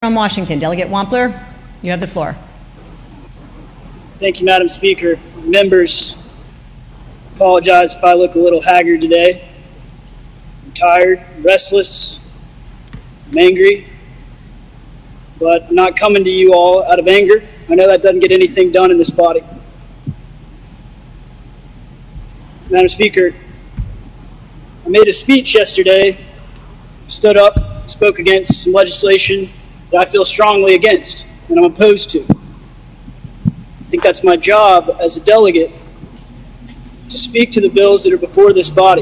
from Washington. Delegate Wampler, you have the floor. Thank you, Madam Speaker. Members, apologize if I look a little haggard today. I'm tired, restless, I'm angry, but I'm not coming to you all out of anger. I know that doesn't get anything done in this body. Madam Speaker, I made a speech yesterday, stood up, spoke against some legislation that I feel strongly against and I'm opposed to. I think that's my job as a delegate, to speak to the bills that are before this body.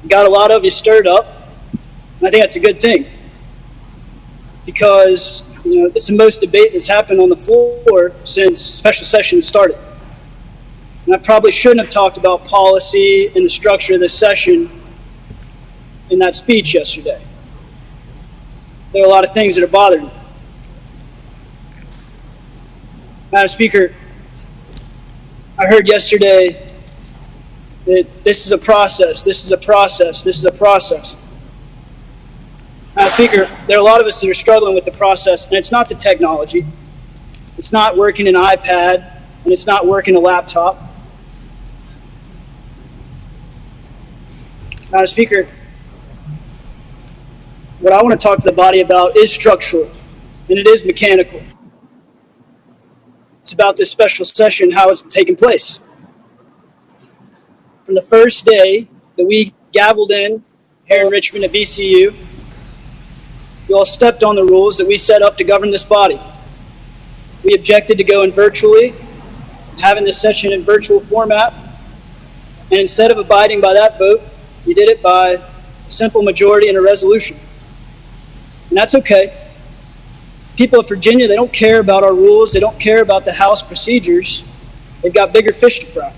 Got a lot of you stirred up, and I think that's a good thing, because this is the most debate that's happened on the floor since special session started. And I probably shouldn't have talked about policy and the structure of this session in that speech yesterday. There are a lot of things that are bothering me. Madam Speaker, I heard yesterday that this is a process, this is a process, this is a process. Madam Speaker, there are a lot of us that are struggling with the process, and it's not the technology. It's not working an iPad, and it's not working a laptop. Madam Speaker, what I want to talk to the body about is structural, and it is mechanical. It's about this special session, how it's taking place. From the first day that we gavelled in here in Richmond at VCU, you all stepped on the rules that we set up to govern this body. We objected to going virtually, having this session in virtual format, and instead of abiding by that vote, you did it by a simple majority in a resolution. And that's okay. People of Virginia, they don't care about our rules. They don't care about the House procedures. They've got bigger fish to fry.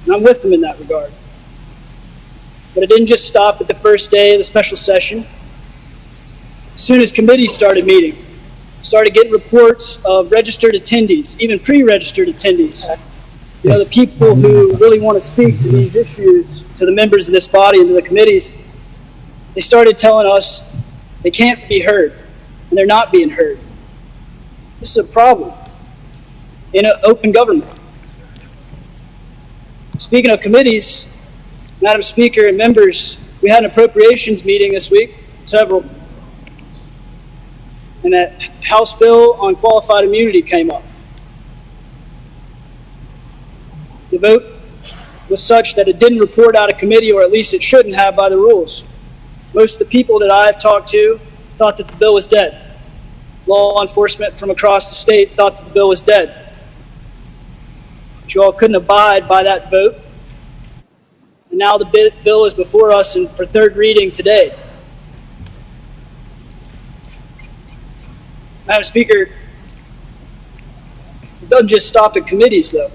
And I'm with them in that regard. But it didn't just stop at the first day of the special session. As soon as committees started meeting, started getting reports of registered attendees, even pre-registered attendees. The people who really want to speak to these issues, to the members of this body and to the committees, they started telling us they can't be heard, and they're not being heard. This is a problem in an open government. Speaking of committees, Madam Speaker and members, we had an appropriations meeting this week, several, and that House bill on qualified immunity came up. The vote was such that it didn't report out of committee, or at least it shouldn't have by the rules. Most of the people that I've talked to thought that the bill was dead. Law enforcement from across the state thought that the bill was dead. But you all couldn't abide by that vote. And now the bill is before us for third reading today. Madam Speaker, it doesn't just stop at committees, though.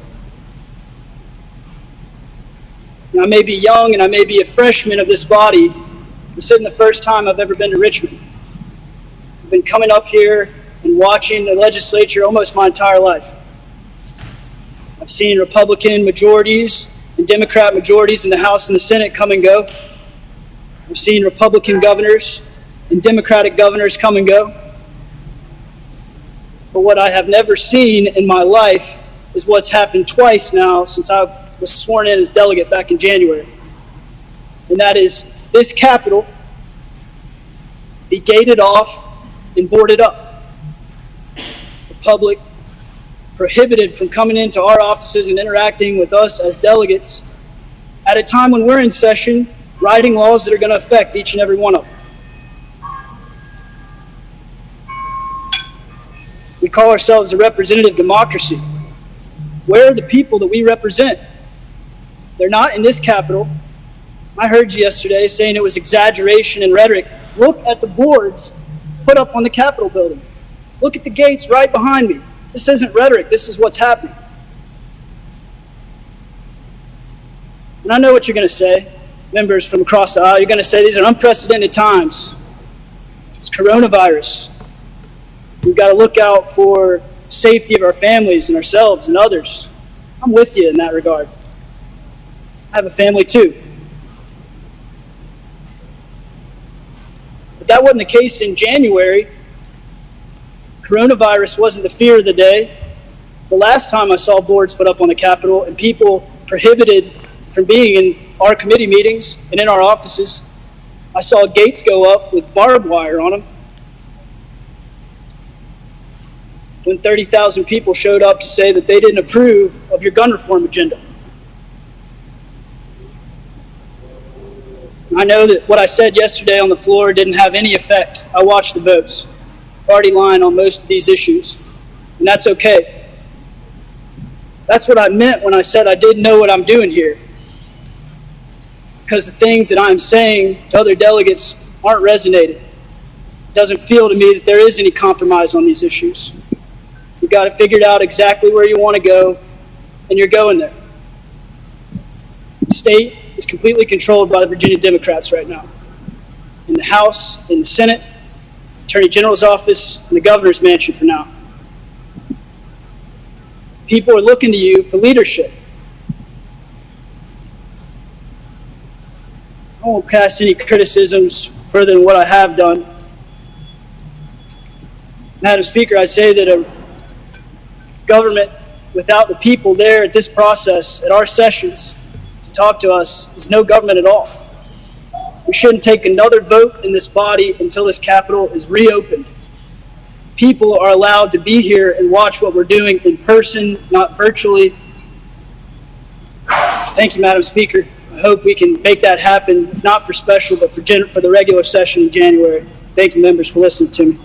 Now, I may be young and I may be a freshman of this body. This isn't the first time I've ever been to Richmond. I've been coming up here and watching the legislature almost my entire life. I've seen Republican majorities and Democrat majorities in the House and the Senate come and go. I've seen Republican governors and Democratic governors come and go. But what I have never seen in my life is what's happened twice now since I was sworn in as delegate back in January. And that is this Capitol be gated off and boarded up. The public prohibited from coming into our offices and interacting with us as delegates at a time when we're in session writing laws that are going to affect each and every one of them. We call ourselves a representative democracy. Where are the people that we represent? They're not in this Capitol. I heard you yesterday saying it was exaggeration and rhetoric. Look at the boards put up on the Capitol building. Look at the gates right behind me. This isn't rhetoric. This is what's happening. And I know what you're going to say, members from across the aisle. You're going to say these are unprecedented times. It's coronavirus. We've got to look out for the safety of our families and ourselves and others. I'm with you in that regard. I have a family too. But that wasn't the case in January. Coronavirus wasn't the fear of the day. The last time I saw boards put up on the Capitol and people prohibited from being in our committee meetings and in our offices, I saw gates go up with barbed wire on them. When 30,000 people showed up to say that they didn't approve of your gun reform agenda. I know that what I said yesterday on the floor didn't have any effect. I watched the votes. Party line on most of these issues, and that's okay. That's what I meant when I said I didn't know what I'm doing here. Because the things that I'm saying to other delegates aren't resonating. It doesn't feel to me that there is any compromise on these issues. You've got to figure out exactly where you want to go, and you're going there. The state is completely controlled by the Virginia Democrats right now. In the House, in the Senate, Attorney General's office, and the governor's mansion for now. People are looking to you for leadership. I won't cast any criticisms further than what I have done. Madam Speaker, I say that a government without the people there at this process, at our sessions, to talk to us, is no government at all. We shouldn't take another vote in this body until this Capitol is reopened. People are allowed to be here and watch what we're doing in person, not virtually. Thank you, Madam Speaker. I hope we can make that happen, if not for special, but for the regular session in January. Thank you, members, for listening to me.